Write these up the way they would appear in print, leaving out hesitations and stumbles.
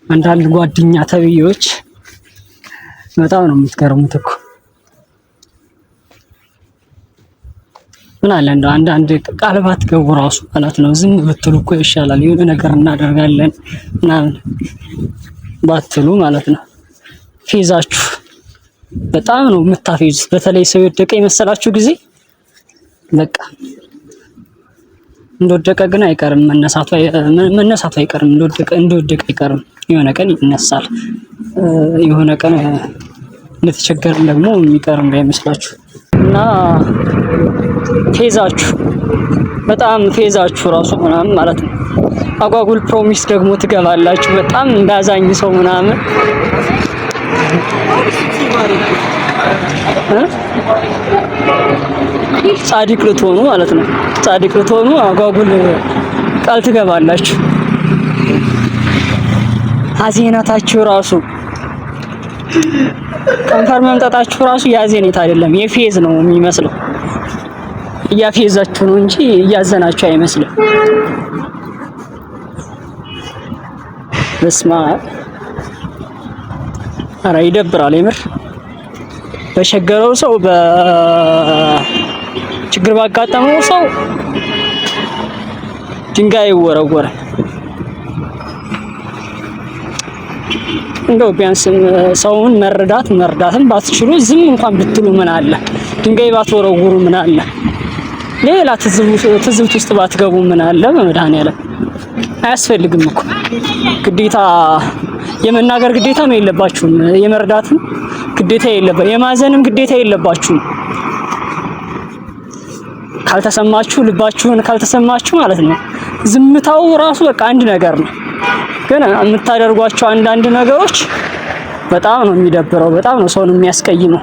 አንዳንድ ጓደኛ ተብዬዎች በጣም ነው የምትገርሙት እኮ። ምን አለ እንደው አንዳንድ ቃል ባትገቡ ራሱ ማለት ነው ዝም ብትሉ እኮ ይሻላል። የሆነ ነገር እናደርጋለን ምናምን ባትሉ ማለት ነው። ፌዛችሁ በጣም ነው የምታፌዙት። በተለይ ሰው የወደቀ የመሰላችሁ ጊዜ በቃ እንደወደቀ ግን አይቀርም መነሳቱ አይቀርም። እንደወደቀ አይቀርም። የሆነ ቀን ይነሳል። የሆነ ቀን እንደተቸገርን ደግሞ የሚቀር እንዳይመስላችሁ እና ፌዛችሁ በጣም ፌዛችሁ ራሱ ምናምን ማለት ነው። አጓጉል ፕሮሚስ ደግሞ ትገባላችሁ በጣም እንዳዛኝ ሰው ምናምን ጻድቅ ልትሆኑ ማለት ነው። ጻድቅ ልትሆኑ አጓጉል ቃል ትገባላችሁ። አዜናታችሁ ራሱ ከንፈር መምጣታችሁ ራሱ ያዜኔት አይደለም የፌዝ ነው የሚመስለው። እያፌዛችሁ ነው እንጂ እያዘናችሁ አይመስልም። በስማ ኧረ ይደብራል የምር። በቸገረው ሰው በችግር ባጋጠመው ሰው ድንጋይ ይወረወራል። እንደው ቢያንስ ሰውን መርዳትም ባትችሉ ዝም እንኳን ብትሉ ምን አለ? ድንጋይ ባትወረውሩ ምን አለ? ሌላ ትዝብት ውስጥ ባትገቡ ምን አለ? በመድኃኒዓለም አያስፈልግም እኮ ግዴታ የመናገር ግዴታም የለባችሁም። የመርዳትም ግዴታ የለባችሁም። የማዘንም ግዴታ የለባችሁም። ካልተሰማችሁ ልባችሁን ካልተሰማችሁ ማለት ነው ዝምታው ራሱ በቃ አንድ ነገር ነው። ግን የምታደርጓቸው አንዳንድ ነገሮች በጣም ነው የሚደብረው። በጣም ነው ሰውን የሚያስቀይመው።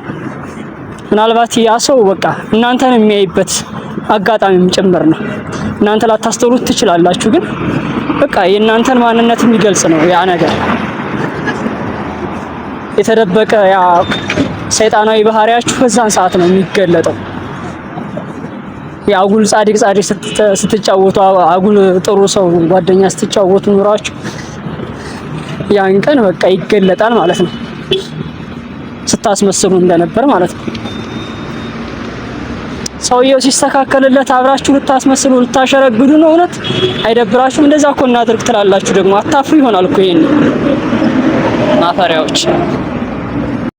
ምናልባት ያ ሰው በቃ እናንተን የሚያይበት አጋጣሚም ጭምር ነው። እናንተ ላታስተውሉት ትችላላችሁ፣ ግን በቃ የእናንተን ማንነት የሚገልጽ ነው ያ ነገር። የተደበቀ ያ ሰይጣናዊ ባህሪያችሁ በዛን ሰዓት ነው የሚገለጠው። የአጉል ጻድቅ ስትጫወቱ አጉል ጥሩ ሰው ጓደኛ ስትጫወቱ ኑራችሁ ያን ቀን በቃ ይገለጣል ማለት ነው። ስታስመስሉ እንደነበር ማለት ነው። ሰውየው ሲስተካከልለት አብራችሁ ልታስመስሉ ልታሸረግዱ ነው። እውነት አይደብራችሁም? እንደዛ እኮ እናድርግ ትላላችሁ። ደግሞ አታፍሩ ይሆናል እኮ ይሄን ማፈሪያዎች።